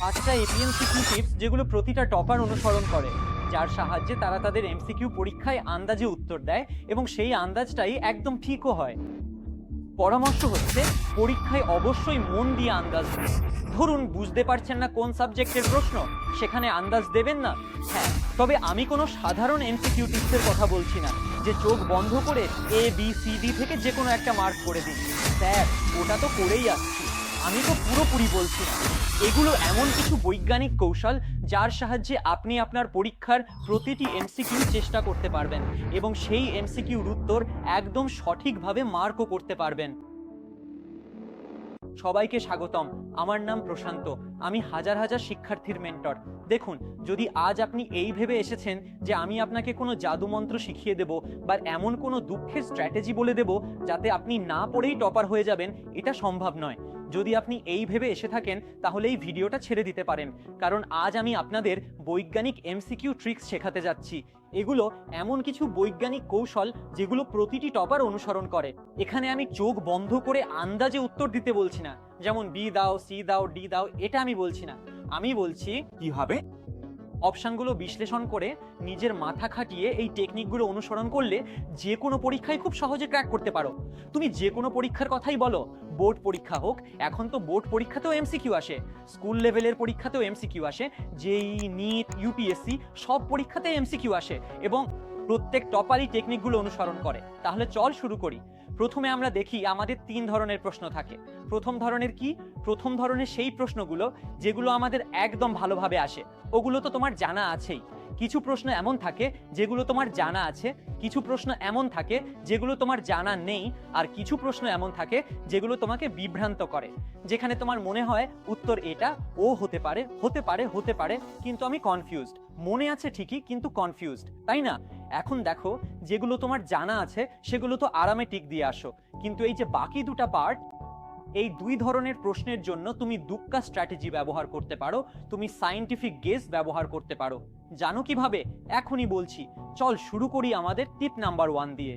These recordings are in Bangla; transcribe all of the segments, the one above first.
5টা এপিএমসিকিউ টিপস যেগুলো প্রতিটা টপার অনুসরণ করে, যার সাহায্যে তারা তাদের এমসিকিউ পরীক্ষায় আন্দাজে উত্তর দেয় এবং সেই আন্দাজটাই একদম ঠিকও হয়। পরামর্শ হচ্ছে পরীক্ষায় অবশ্যই মন দিয়ে আন্দাজ দিন। ধরুন বুঝতে পারছেন না কোন সাবজেক্টের প্রশ্ন, সেখানে আন্দাজ দেবেন না। হ্যাঁ, তবে আমি কোনো সাধারণ এমসিকিউ টিপসের কথা বলছি না যে চোখ বন্ধ করে এ বি সি ডি থেকে যে কোনো একটা মার্ক করে দিন। স্যার, ওটা তো করেই আসছি, আমি তো পুরোপুরি বলছি না। এগুলো এমন কিছু বৈজ্ঞানিক কৌশল যার সাহায্যে আপনি আপনার পরীক্ষার প্রতিটি এমসিকিউ চেষ্টা করতে পারবেন এবং সেই এমসিকিউর উত্তর একদম সঠিকভাবে মার্কও করতে পারবেন। সবাইকে স্বাগতম। আমার নাম প্রশান্ত। আমি হাজার হাজার শিক্ষার্থীর মেন্টর। দেখুন, যদি আজ আপনি এই ভেবে এসেছেন যে আমি আপনাকে কোনো জাদুমন্ত্র শিখিয়ে দেব বা এমন কোনো দুঃখের স্ট্র্যাটেজি বলে দেব যাতে আপনি না পড়েই টপার হয়ে যাবেন, এটা সম্ভব নয়। যদি আপনি এই ভেবে এসে থাকেন তাহলে এই ভিডিওটা ছেড়ে দিতে পারেন, কারণ আজ আমি আপনাদের বৈজ্ঞানিক এমসিকিউ ট্রিক্স শেখাতে যাচ্ছি। এগুলো এমন কিছু বৈজ্ঞানিক কৌশল যেগুলো প্রতিটি টপার অনুসরণ করে। এখানে আমি চোখ বন্ধ করে আন্দাজে উত্তর দিতে বলছি না, যেমন বি দাও, সি দাও, ডি দাও, এটা আমি বলছি না। আমি বলছি কিভাবে অপশনগুলো বিশ্লেষণ করে নিজের মাথা খাটিয়ে এই টেকনিকগুলো অনুসরণ করলে যে কোনো পরীক্ষায় খুব সহজে ক্র্যাক করতে পারো। তুমি যে কোনো পরীক্ষার কথাই বলো, বোর্ড পরীক্ষা হোক, এখন তো বোর্ড পরীক্ষাতেও এমসিকিউ আসে, স্কুল লেভেলের পরীক্ষাতেও এমসিকিউ আসে, জেই, নিট, ইউপিএসসি সব পরীক্ষাতে এমসিকিউ আসে এবং প্রত্যেক টপারই টেকনিকগুলো অনুসরণ করে। তাহলে চল শুরু করি। প্রথমে আমরা দেখি আমাদের 3 ধরনের প্রশ্ন থাকে। প্রথম ধরনের কি? প্রথম ধরনের সেই প্রশ্নগুলো যেগুলো আমাদের একদম ভালোভাবে আসে, ওগুলো তো তোমার জানা আছেই। কিছু প্রশ্ন এমন থাকে যেগুলো তোমার জানা আছে, কিছু প্রশ্ন এমন থাকে যেগুলো তোমার জানা নেই, আর কিছু প্রশ্ন এমন থাকে যেগুলো তোমাকে বিভ্রান্ত করে, যেখানে তোমার মনে হয় উত্তর এটা, ও হতে পারে হতে পারে হতে পারে, কিন্তু আমি কনফিউজড। মনে আছে ঠিকই, কিন্তু কনফিউজড, তাই না? এখন দেখো, যেগুলো তোমার জানা আছে সেগুলো তো আরামে টিক দিয়ে আসো, কিন্তু এই যে বাকি দুটা পার্ট, এই 2 ধরনের প্রশ্নের জন্য তুমি দুক্কা স্ট্র্যাটেজি ব্যবহার করতে পারো, তুমি সায়েন্টিফিক গেস ব্যবহার করতে পারো। জানো কিভাবে? এখনই বলছি। চল শুরু করি আমাদের টিপ নাম্বার 1 দিয়ে।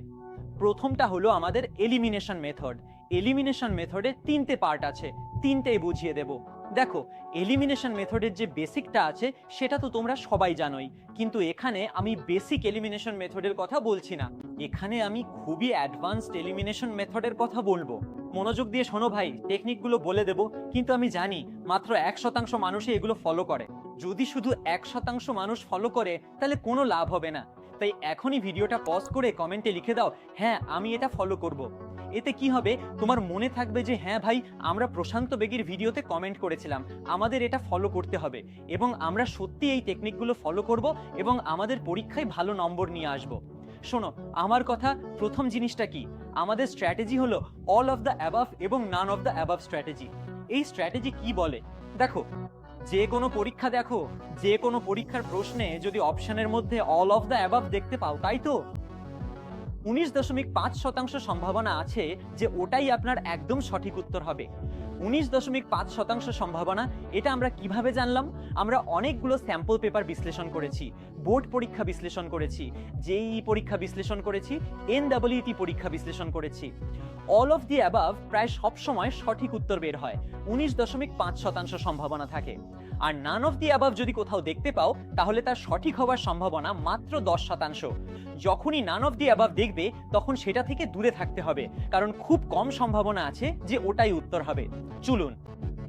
প্রথমটা হলো আমাদের এলিমিনেশন মেথড। এলিমিনেশন মেথডে 3টে পার্ট আছে, 3টেই বুঝিয়ে দেব। দেখো, এলিমিনেশন মেথডের যে বেসিকটা আছে সেটা তো তোমরা সবাই জানোই, কিন্তু এখানে আমি বেসিক এলিমিনেশন মেথডের কথা বলছি না, এখানে আমি খুবই অ্যাডভান্সড এলিমিনেশন মেথডের কথা বলবো। মনোযোগ দিয়ে শোনো ভাই, টেকনিকগুলো বলে দেব, কিন্তু আমি জানি মাত্র 1% মানুষই এগুলো ফলো করে। যদি শুধু 1% মানুষ ফলো করে তাহলে কোনো লাভ হবে না। তাই এখনই ভিডিওটা পজ করে কমেন্টে লিখে দাও, হ্যাঁ আমি এটা ফলো করব। এতে কি হবে, তোমার মনে থাকবে যে হ্যাঁ ভাই, আমরা প্রশান্ত বেগীর ভিডিওতে কমেন্ট করেছিলাম, আমাদের এটা ফলো করতে হবে এবং আমরা সত্যি এই টেকনিকগুলো ফলো করব এবং আমাদের পরীক্ষায় ভালো নম্বর নিয়ে আসব। শোনো, আমার কথা, প্রথম জিনিসটা কি? আমাদের স্ট্র্যাটেজি হলো অল অফ দ্য অ্যাবাভ এবং none of the above strategy. এই স্ট্র্যাটেজি কি বলে? দেখো, যে কোনো পরীক্ষা দেখো, যে কোনো পরীক্ষার প্রশ্নে যদি অপশনের মধ্যে অল অফ দ্য অ্যাবাভ দেখতে পাও, তাই তো 19.5% সম্ভাবনা আছে যে ওটাই আপনার একদম সঠিক উত্তর হবে। 19.5% সম্ভাবনা, এটা আমরা কিভাবে জানলাম? আমরা অনেকগুলো স্যাম্পল পেপার বিশ্লেষণ করেছি, বোর্ড পরীক্ষা বিশ্লেষণ করেছি, জেইই পরীক্ষা বিশ্লেষণ করেছি, এনডব্লিউটি পরীক্ষা বিশ্লেষণ করেছি। অল অফ দি অ্যাবাভ প্রায় সব সময় সঠিক উত্তর বের হয়, 19.5% সম্ভাবনা থাকে। আর নান অফ দি অ্যাবাভ যদি কোথাও দেখতে পাও তাহলে তার সঠিক হওয়ার সম্ভাবনা মাত্র 10%। যখনই নান অফ দি অ্যাবাভ দেখবে তখন সেটা থেকে দূরে থাকতে হবে, কারণ খুব কম সম্ভাবনা আছে যে ওটাই উত্তর হবে। চলুন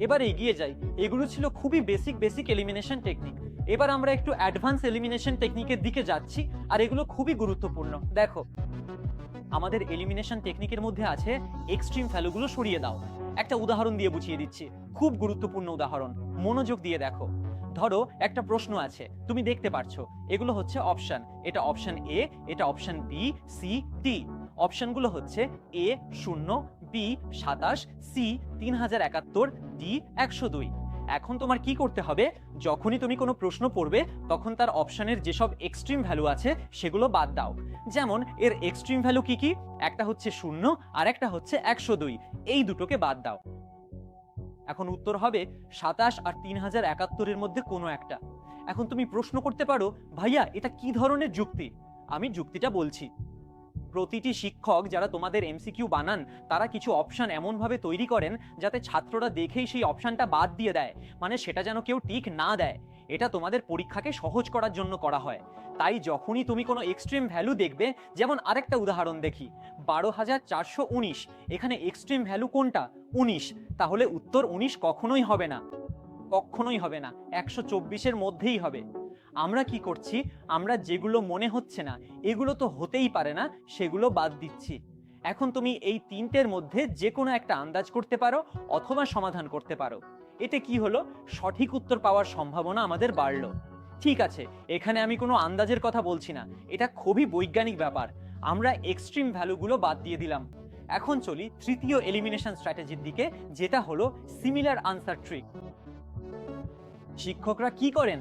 এবার এগিয়ে যাই। এগুলো ছিল খুবই বেসিক এলিমিনেশন টেকনিক। এবার আমরা একটু অ্যাডভান্স এলিমিনেশন টেকনিকের দিকে যাচ্ছি, আর এগুলো খুবই গুরুত্বপূর্ণ। দেখো, আমাদের এলিমিনেশন টেকনিকের মধ্যে আছে এক্সট্রিম ভ্যালুগুলো সরিয়ে দাও। একটা উদাহরণ দিয়ে বুঝিয়ে দিচ্ছি, খুব গুরুত্বপূর্ণ উদাহরণ, মনোযোগ দিয়ে দেখো। ধরো একটা প্রশ্ন আছে, তুমি দেখতে পারছো এগুলো হচ্ছে অপশন, এটা অপশন এ, এটা অপশন বি, সি, ডি। অপশনগুলো হচ্ছে এ 0, বি 27, সি 3071, ডি 102। এখন তোমার কি করতে হবে? যখনই তুমি কোনো প্রশ্ন পড়বে তখন তার অপশনের যেসব এক্সট্রিম ভ্যালু আছে সেগুলো বাদ দাও। যেমন এর এক্সট্রিম ভ্যালু কি কি? একটা হচ্ছে 0 আর একটা হচ্ছে 102, এই দুটোকে বাদ দাও। এখন উত্তর হবে 27 আর 3071 এর মধ্যে কোনো একটা। এখন তুমি প্রশ্ন করতে পারো, ভাইয়া এটা কি ধরনের যুক্তি? আমি যুক্তিটা বলছি। প্রতিটি শিক্ষক যারা তোমাদের এমসিকিউ বানান তারা কিছু অপশন এমনভাবে তৈরি করেন যাতে ছাত্ররা দেখেই সেই অপশনটা বাদ দিয়ে দেয়, মানে সেটা যেন কেউ টিক না দেয়। এটা তোমাদের পরীক্ষাকে সহজ করার জন্য করা হয়। তাই যখনই তুমি কোনো এক্সট্রিম ভ্যালু দেখবে, যেমন আরেকটা উদাহরণ দেখি, 12,419, এখানে এক্সট্রিম ভ্যালু কোনটা? 19। তাহলে উত্তর 19 কখনোই হবে না, কখনোই হবে না, 124-এর মধ্যেই হবে। আমরা কি করছি, আমরা যেগুলো মনে হচ্ছে না এগুলো তো হতেই পারে না সেগুলো বাদ দিচ্ছি। এখন তুমি এই তিনটের মধ্যে যে কোনো একটা আন্দাজ করতে পারো অথবা সমাধান করতে পারো। এতে কি হলো, সঠিক উত্তর পাওয়ার সম্ভাবনা আমাদের বাড়লো। ঠিক আছে, এখানে আমি কোনো আন্দাজের কথা বলছি না, এটা খুবই বৈজ্ঞানিক ব্যাপার। আমরা এক্সট্রিম ভ্যালুগুলো বাদ দিয়ে দিলাম। এখন চলি তৃতীয় এলিমিনেশন স্ট্র্যাটেজির দিকে, যেটা হলো সিমিলার আনসার ট্রিক। শিক্ষকরা কি করেন?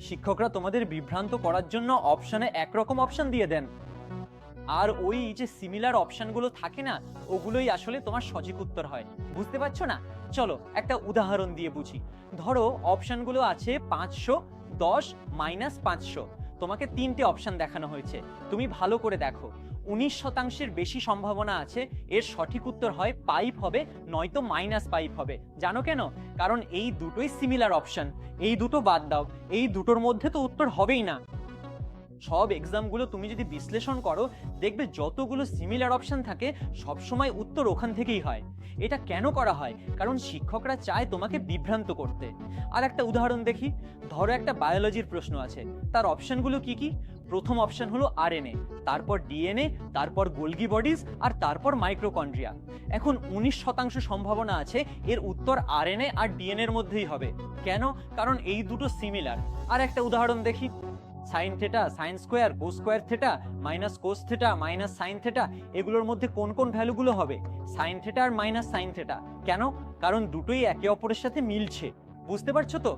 শিক্ষকরা তোমাদের বিভ্রান্ত করার জন্য অপশনে একরকম অপশন দিয়ে দেন, আর ওই যে সিমিলার অপশনগুলো থাকে না, ওগুলোই আসলে তোমার সঠিক উত্তর হয়। বুঝতে পারছো না? চলো একটা উদাহরণ দিয়ে বুঝি। ধরো অপশনগুলো আছে 500, 10, -500। তোমাকে তিনটে অপশন দেখানো হয়েছে, তুমি ভালো করে দেখো। 19% বেশি সম্ভাবনা আছে এর সঠিক উত্তর হয় পাইপ হবে, নয়তো -পাইপ হবে। জানো কেন? কারণ এই দুটোই সিমিলার অপশন। এই দুটো বাদ দাও, এই দুটোর মধ্যে তো উত্তর হবেই না। সব এক্সামগুলো তুমি যদি বিশ্লেষণ করো, দেখবে যতগুলো সিমিলার অপশন থাকে সবসময় উত্তর ওখান থেকেই হয়। এটা কেন করা হয়? কারণ শিক্ষকরা চায় তোমাকে বিভ্রান্ত করতে। আর একটা উদাহরণ দেখি। ধরো একটা বায়োলজির প্রশ্ন আছে, তার অপশনগুলো কি কি? প্রথম অপশন হলো আরএনএ, তারপর ডিএনএ, তারপর গোলগি বডিজ, আর তারপর মাইক্রোকন্ড্রিয়া। এখন 19% সম্ভাবনা আছে এর উত্তর আরএনএ আর ডিএনএ এর মধ্যেই হবে। কেন? কারণ এই দুটো সিমিলার। আর একটা উদাহরণ দেখি। Sine theta, sine square, cos square theta, minus cos theta, minus sine theta, এগুলোর মধ্যে কোন কোন ভ্যালুগুলো হবে? সাইন থেটা আর মাইনাস সাইন থেটা। কেন? কারণ দুটোই একে অপরের সাথে মিলছে। বুঝতে পারছো তো?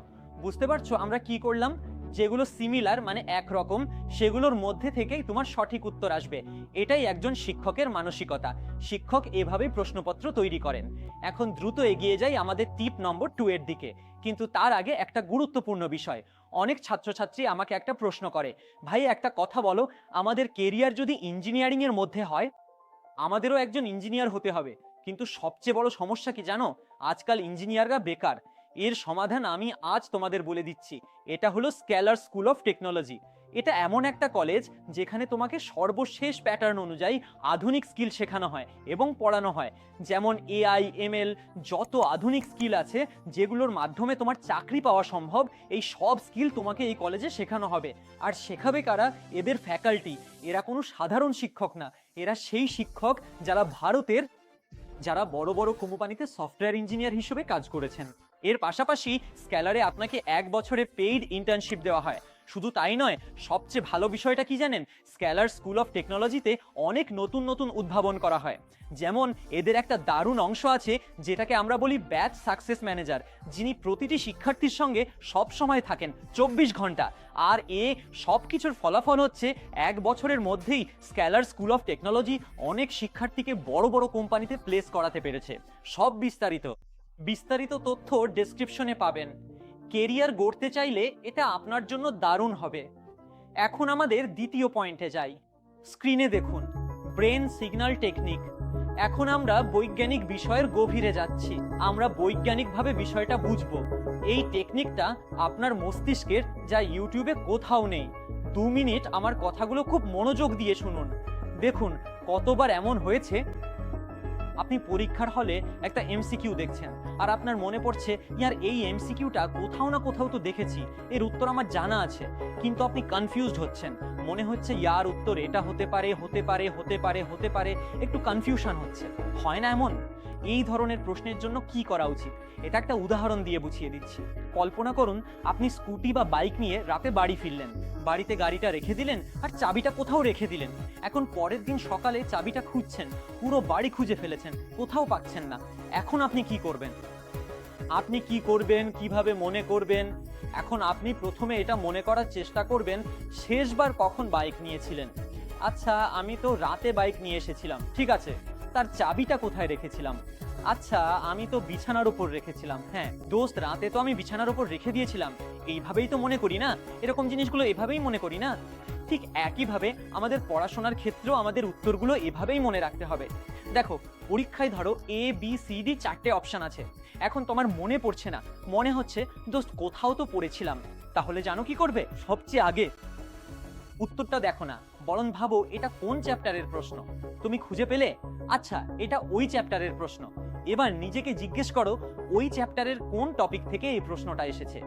বুঝতে পারছো আমরা কি করলাম? যেগুলো সিমিলার মানে একরকম, সেগুলোর মধ্যে থেকেই তোমার সঠিক উত্তর আসবে। এটাই একজন শিক্ষকের মানসিকতা। শিক্ষক এভাবেই প্রশ্নপত্র তৈরি করেন। এখন দ্রুত এগিয়ে যাই আমাদের টিপ নম্বর 2 এর দিকে। কিন্তু তার আগে একটা গুরুত্বপূর্ণ বিষয়। অনেক ছাত্রছাত্রী আমাকে একটা প্রশ্ন করে, ভাই একটা কথা বলো, আমাদের কেরিয়ার যদি ইঞ্জিনিয়ারিং এর মধ্যে হয়, আমাদেরও একজন ইঞ্জিনিয়ার হতে হবে, কিন্তু সবচেয়ে বড় সমস্যা কি জানো? আজকাল ইঞ্জিনিয়াররা বেকার। এর সমাধান আমি আজ তোমাদের বলে দিচ্ছি। এটা হলো স্কেলার স্কুল অফ টেকনোলজি। এটা এমন একটা কলেজ যেখানে তোমাকে সর্বশেষ প্যাটার্ন অনুযায়ী আধুনিক স্কিল শেখানো হয় এবং পড়ানো হয়। যেমন এআই, এমএল, যত আধুনিক স্কিল আছে যেগুলোর মাধ্যমে তোমার চাকরি পাওয়া সম্ভব, এই সব স্কিল তোমাকে এই কলেজে শেখানো হবে। আর শেখাবে কারা? এদের ফ্যাকাল্টি। এরা কোনো সাধারণ শিক্ষক না, এরা সেই শিক্ষক যারা বড় বড় কোম্পানিতে সফটওয়্যার ইঞ্জিনিয়ার হিসেবে কাজ করেছেন। এর পাশাপাশি স্কেলারে আপনাকে 1 বছরে পেইড ইন্টার্নশিপ দেওয়া হয়। শুধু তাই নয়, সবচেয়ে ভালো বিষয়টা কি জানেন? স্কেলার স্কুল অফ টেকনোলজিতে অনেক নতুন নতুন উদ্ভাবন করা হয়। যেমন এদের একটা দারুণ অংশ আছে যেটাকে আমরা বলি ব্যাচ সাকসেস ম্যানেজার, যিনি প্রতিটি শিক্ষার্থীর সঙ্গে সব সময় থাকেন 24 ঘন্টা। আর সব কিছুর ফলাফল হচ্ছে 1 বছরের মধ্যেই স্কেলার স্কুল অফ টেকনোলজি অনেক শিক্ষার্থীকে বড় বড় কোম্পানিতে প্লেস করাতে পেরেছে। সব বিস্তারিত তথ্য ডেসক্রিপশনে পাবেন। কেরিয়ার গড়তে চাইলে এটা আপনার জন্য দারুণ হবে। এখন আমাদের দ্বিতীয় পয়েন্টে যাই। স্ক্রিনে দেখুন, ব্রেন সিগন্যাল টেকনিক। এখন আমরা বৈজ্ঞানিক বিষয়ের গভীরে যাচ্ছি। আমরা বৈজ্ঞানিকভাবে বিষয়টা বুঝবো। এই টেকনিকটা আপনার মস্তিষ্কের, যা ইউটিউবে কোথাও নেই। 2 মিনিট আমার কথাগুলো খুব মনোযোগ দিয়ে শুনুন। দেখুন কতবার এমন হয়েছে আপনি পরীক্ষার হলে একটা এমসিকিউ দেখছেন আর আপনার মনে পড়ছে, ইয়ার এই এমসিকিউটা কোথাও না কোথাও তো দেখেছি, এর উত্তর আমার জানা আছে, কিন্তু আপনি কনফিউজড হচ্ছেন। মনে হচ্ছে ইয়ার উত্তর এটা হতে পারে, একটু কনফিউশন হচ্ছে। হয় না এমন? এই ধরনের প্রশ্নের জন্য কি করা উচিত এটা একটা উদাহরণ দিয়ে বুঝিয়ে দিচ্ছি। কল্পনা করুন আপনি স্কুটি বা বাইক নিয়ে রাতে বাড়ি ফিরলেন। বাড়িতে গাড়িটা রেখে দিলেন আর চাবিটা কোথাও রেখে দিলেন। এখন পরের দিন সকালে চাবিটা খুঁজছেন, পুরো বাড়ি খুঁজে ফেলেছেন, কোথাও পাচ্ছেন না। এখন আপনি কি করবেন? কিভাবে মনে করবেন? এখন আপনি প্রথমে এটা মনে করার চেষ্টা করবেন, শেষবার কখন বাইক নিয়েছিলেন। আচ্ছা, আমি তো রাতে বাইক নিয়ে এসেছিলাম, ঠিক আছে, তার চাবিটা কোথায় রেখেছিলাম? আচ্ছা, আমি তো বিছানার উপর রেখেছিলাম। হ্যাঁ দোস্ত, রাতে তো আমি বিছানার উপর রেখে দিয়েছিলাম। এইভাবেই তো মনে করি না? এরকম জিনিসগুলো এভাবেই মনে করি না? ঠিক একইভাবে আমাদের পড়াশোনার ক্ষেত্রেও আমাদের উত্তরগুলো এভাবেই মনে রাখতে হবে। দেখো, পরীক্ষায় ধরো ABCD 4টে অপশন আছে, এখন তোমার মনে পড়ছে না, মনে হচ্ছে দোস্ত কোথাও তো পড়েছিলাম, তাহলে জানো কি করবে? সবচেয়ে আগে উত্তরটা দেখো না, বরং ভাবো এটা কোন চ্যাপ্টারের প্রশ্ন। তুমি খুঁজে পেলে, আচ্ছা এটা ওই চ্যাপ্টারের প্রশ্ন। এবার নিজেকে জিজ্ঞেস করো ওই চ্যাপ্টারের কোন টপিক থেকে এই প্রশ্নটা এসেছে।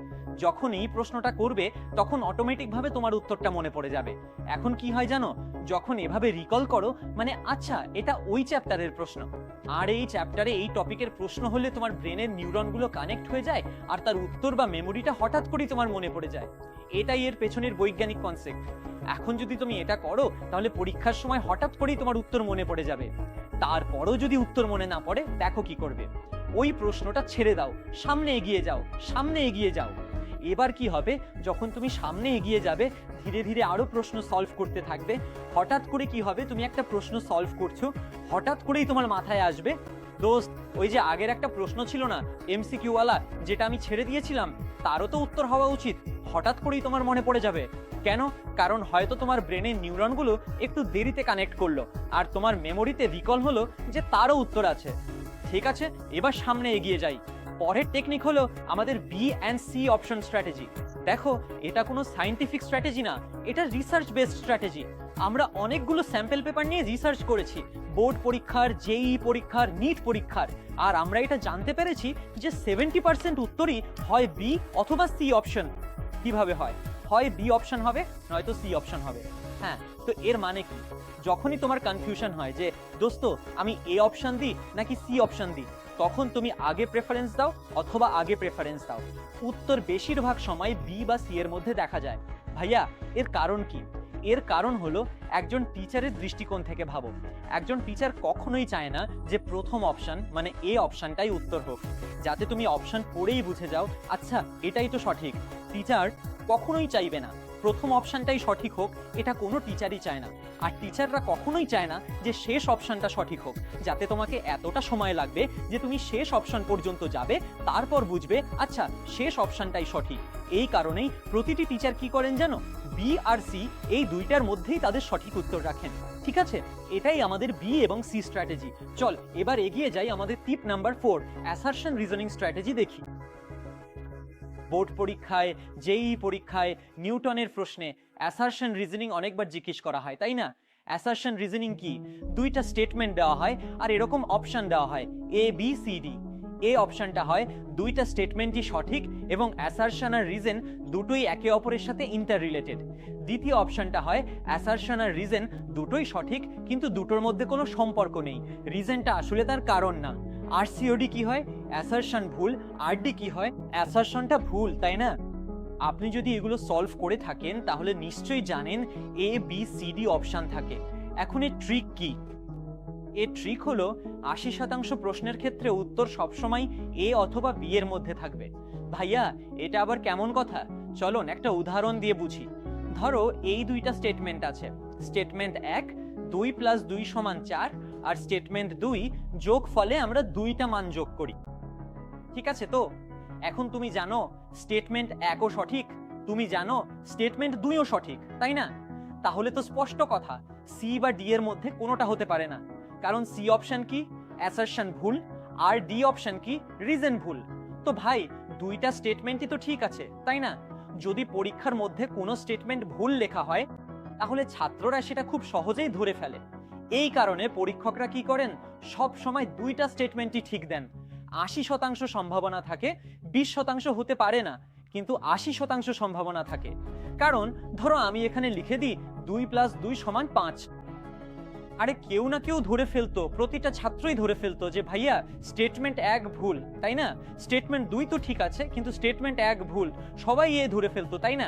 যখন এই প্রশ্নটা করবে তখন অটোমেটিকভাবে তোমার উত্তরটা মনে পড়ে যাবে। এখন কি হয় জানো, যখন এভাবে রিকল করো, মানে আচ্ছা এটা ওই চ্যাপ্টারের প্রশ্ন, আর এই চ্যাপ্টারে এই টপিকের প্রশ্ন হলে তোমার ব্রেনের নিউরনগুলো কানেক্ট হয়ে যায়, আর তার উত্তর বা মেমোরিটা হঠাৎ করেই তোমার মনে পড়ে যায়। এটাই এর পেছনের বৈজ্ঞানিক কনসেপ্ট। এখন যদি তুমি এটা করো তাহলে পরীক্ষার সময় হঠাৎ করেই তোমার উত্তর মনে পড়ে যাবে। তারপরও যদি উত্তর মনে না পড়ে, দেখো কি করবে, ওই প্রশ্নটা ছেড়ে দাও, সামনে এগিয়ে যাও, সামনে এগিয়ে যাও। এবার কি হবে, যখন তুমি সামনে এগিয়ে যাবে ধীরে ধীরে আরো প্রশ্ন সলভ করতে থাকবে। হঠাৎ করে কি হবে, তুমি একটা প্রশ্ন সলভ করছো, হঠাৎ করেই তোমার মাথায় আসবে, দোস্ত ওই যে আগের একটা প্রশ্ন ছিল না এমসিকিউ ওয়ালা, যেটা আমি ছেড়ে দিয়েছিলাম, তারও তো উত্তর হওয়া উচিত। হঠাৎ করেই তোমার মনে পড়ে যাবে। কেন? কারণ হয়তো তোমার ব্রেনের নিউরনগুলো একটু দেরিতে কানেক্ট করলো, আর তোমার মেমোরিতে রিকল হলো যে তারও উত্তর আছে। ঠিক আছে, এবার সামনে এগিয়ে যাই। পরের টেকনিক হলো আমাদের B and C option strategy. দেখো, এটা কোনো সায়েন্টিফিক স্ট্র্যাটেজি না, এটা রিসার্চ বেসড স্ট্র্যাটেজি। আমরা অনেকগুলো স্যাম্পল পেপার নিয়ে রিসার্চ করেছি, বোর্ড পরীক্ষার, জেই পরীক্ষার, নিট পরীক্ষার, আর আমরা এটা জানতে পেরেছি যে 70% উত্তরই হয় বি অথবা সি অপশন। কিভাবে হয়? হয় বি অপশন হবে, নয়তো সি অপশন হবে। হ্যাঁ, তো এর মানে কি? যখনই তোমার কনফিউশন হয় যে দোস্ত আমি এ অপশন দিই নাকি সি অপশন দিই, তখন তুমি আগে প্রেফারেন্স দাও অথবা আগে প্রেফারেন্স দাও। উত্তর বেশিরভাগ সময় বি বা সি এর মধ্যে দেখা যায়। ভাইয়া, এর কারণ কি? এর কারণ হলো একজন টিচারের দৃষ্টিকোণ থেকে ভাবো। একজন টিচার কখনোই চায় না যে প্রথম অপশন মানে এ অপশনটাই উত্তর হোক, যাতে তুমি অপশন পড়েই বুঝে যাও আচ্ছা এটাই তো সঠিক। টিচার কখনোই চাইবে না প্রথম অপশনটাই সঠিক হোক, এটা কোনো টিচারই চায় না। আর টিচাররা কখনোই চায় না যে শেষ অপশনটা সঠিক হোক, যাতে তোমাকে এতটা সময় লাগবে যে তুমি শেষ অপশন পর্যন্ত যাবে, তারপর বুঝবে আচ্ছা শেষ অপশনটাই সঠিক। এই কারণেই প্রতিটি টিচার কি করেন জানো, বি আর সি এই দুইটার মধ্যেই তাদের সঠিক উত্তর রাখেন। ঠিক আছে, এটাই আমাদের বি এবং সি স্ট্র্যাটেজি। চল এবার এগিয়ে যাই আমাদের টিপ নাম্বার 4, অ্যাসারশন রিজনিং স্ট্র্যাটেজি দেখি। বোর্ড পরীক্ষায়, জেই পরীক্ষায়, নিউটনের প্রশ্নে অ্যাসারশন রিজনিং অনেকবার জিজ্ঞেস করা হয়, তাই না? অ্যাসারশন রিজনিং কি? দুইটা স্টেটমেন্ট দেওয়া হয় আর এরকম অপশন দেওয়া হয় এ বি সি ডি। এ অপশনটা হয় দুইটা স্টেটমেন্টই সঠিক এবং অ্যাসারশন আর রিজন দুটোই একে অপরের সাথে ইন্টার রিলেটেড। দ্বিতীয় অপশনটা হয় অ্যাসারশন আর রিজন দুটোই সঠিক কিন্তু দুটোর মধ্যে কোনো সম্পর্ক নেই, রিজনটা আসলে তার কারণ না। আর সিওডি কি হয়? অ্যাসারশন ভুল, আর ডি কি হয়? অ্যাসারশনটা ভুল, তাই না? আপনি যদি এগুলো সলভ করে থাকেন তাহলে নিশ্চয়ই জানেন A B C D option থাকে। এখন এর ট্রিক কি? এর ট্রিক হলো 80% প্রশ্নের ক্ষেত্রে উত্তর সবসময় এ অথবা বি এর মধ্যে থাকবে। ভাইয়া, এটা আবার কেমন কথা? চলুন একটা উদাহরণ দিয়ে বুঝি। ধরো এই দুইটা স্টেটমেন্ট আছে, স্টেটমেন্ট 1 2 + 2 = 4, আর স্টেটমেন্ট 2 যোগ ফলে আমরা দুইটা মান যোগ করি। ঠিক আছে তো? এখন তুমি জানো স্টেটমেন্ট 1ও সঠিক, তুমি জানো স্টেটমেন্ট 2ও সঠিক, তাই না? তাহলে তো স্পষ্ট কথা সি বা ডি এর মধ্যে কোনোটা হতে পারে না, কারণ সি অপশন কি? অ্যাসারশন ভুল, আর ডি অপশন কি? রিজন ভুল। তো ভাই দুইটা স্টেটমেন্টই তো ঠিক আছে, তাই না? যদি পরীক্ষার মধ্যে কোনো স্টেটমেন্ট ভুল লেখা হয় তাহলে ছাত্ররা সেটা খুব সহজেই ধরে ফেলে। এই কারণে পরীক্ষকরা কি করেন, সব সময় দুইটা স্টেটমেন্টই ঠিক দেন। 80% সম্ভাবনা থাকে, 20% হতে পারে না, কিন্তু 80% সম্ভাবনা থাকে। কারণ ধরো আমি এখানে লিখে দিই 2 + 2 = 5, আরে কেউ না কেউ ধরে ফেলতো, প্রতিটা ছাত্রই ধরে ফেলতো যে ভাইয়া স্টেটমেন্ট 1 ভুল, তাই না? স্টেটমেন্ট 2 তো ঠিক আছে কিন্তু স্টেটমেন্ট 1 ভুল, সবাই এ ধরে ফেলতো, তাই না?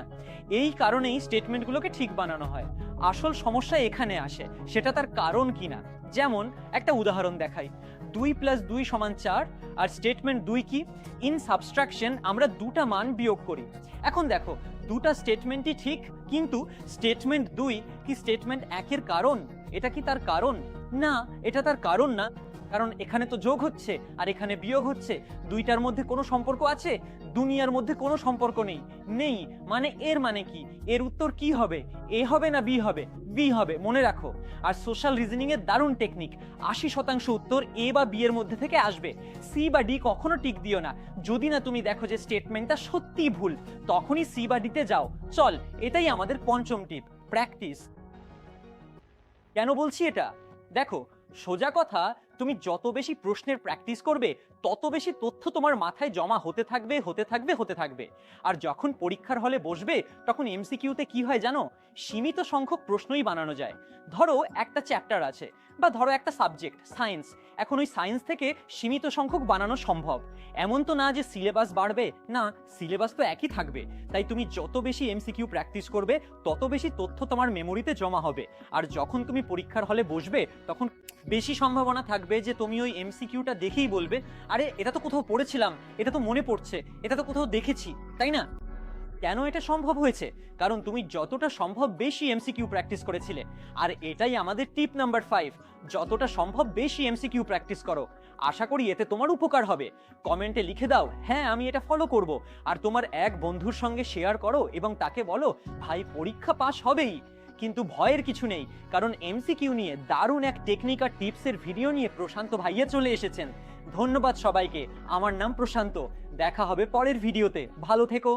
এই কারণেই স্টেটমেন্টগুলোকে ঠিক বানানো হয়। আসল সমস্যা এখানে আসে, সেটা তার কারণ কিনা। যেমন একটা উদাহরণ দেখাই, 2 + 2 = 4, আর স্টেটমেন্ট 2 কি? ইন সাবস্ট্রাকশন আমরা দুটা মান বিয়োগ করি। এখন দেখো দুটা স্টেটমেন্টই ঠিক, কিন্তু স্টেটমেন্ট 2 কি স্টেটমেন্ট 1 এর কারণ? এটা কি তার কারণ? না, এটা তার কারণ না। কারণ এখানে তো যোগ হচ্ছে আর এখানে বিয়োগ হচ্ছে, দুইটার মধ্যে কোনো সম্পর্ক আছে? দুনিয়ার মধ্যে কোনো সম্পর্ক নেই। নেই মানে এর মানে কি? এর উত্তর কি হবে? এ হবে না বি হবে? বি হবে, মনে রাখো। আর সোশ্যাল রিজনিং এর দারুণ টেকনিক, 80% উত্তর এ বা বি এর মধ্যে থেকে আসবে। সি বা ডি কখনো টিক দিও না। যদি না তুমি দেখো যে স্টেটমেন্টটা সত্যিই ভুল, তখনই সি বা ডিতে যাও। চল, এটাই আমাদের পঞ্চম টিপ, প্র্যাকটিস। কেন বলছি এটা? দেখো, সোজা কথা, তুমি যত বেশি প্রশ্নের প্র্যাকটিস করবে তত বেশি তথ্য তোমার মাথায় জমা হতে থাকবে হতে থাকবে হতে থাকবে। আর যখন পরীক্ষার হলে বসবে তখন এমসিকিউতে কি হয় জানো? সীমিত সংখ্যক প্রশ্নই বানানো যায়। ধরো একটা চ্যাপ্টার আছে, বা ধরো একটা সাবজেক্ট সায়েন্স, এখন ওই সায়েন্স থেকে সীমিত সংখ্যক বানানো সম্ভব। এমন তো না যে সিলেবাস বাড়বে, না, সিলেবাস তো একই থাকবে। তাই তুমি যত বেশি এমসিকিউ প্র্যাকটিস করবে তত বেশি তথ্য তোমার মেমোরিতে জমা হবে। আর যখন তুমি পরীক্ষার হলে বসবে তখন বেশি সম্ভাবনা থাকবে যে তুমি ওই এমসিকিউটা দেখেই বলবে, আরে এটা তো কোথাও পড়েছিলাম, এটা তো মনে পড়ছে, এটা তো কোথাও দেখেছি, তাই না? কেন এটা সম্ভব হয়েছে? কারণ তুমি যতটা সম্ভব বেশি এমসিকিউ প্র্যাকটিস করেছিলে। আর এটাই আমাদের টিপ নাম্বার 5, যতটা সম্ভব বেশি এমসিকিউ প্র্যাকটিস করো। আশা করি এতে তোমার উপকার হবে। কমেন্টে লিখে দাও, হ্যাঁ আমি এটা ফলো করব। আর তোমার এক বন্ধুর সঙ্গে শেয়ার করো এবং তাকে বলো, ভাই পরীক্ষা পাস হবেই, কিন্তু ভয়ের কিছু নেই, কারণ এমসিকিউ নিয়ে দারুণ এক টেকনিক আর টিপসের ভিডিও নিয়ে প্রশান্ত ভাইয়া চলে এসেছেন। ধন্যবাদ সবাইকে। আমার নাম প্রশান্ত। দেখা হবে পরের ভিডিওতে। ভালো থেকো।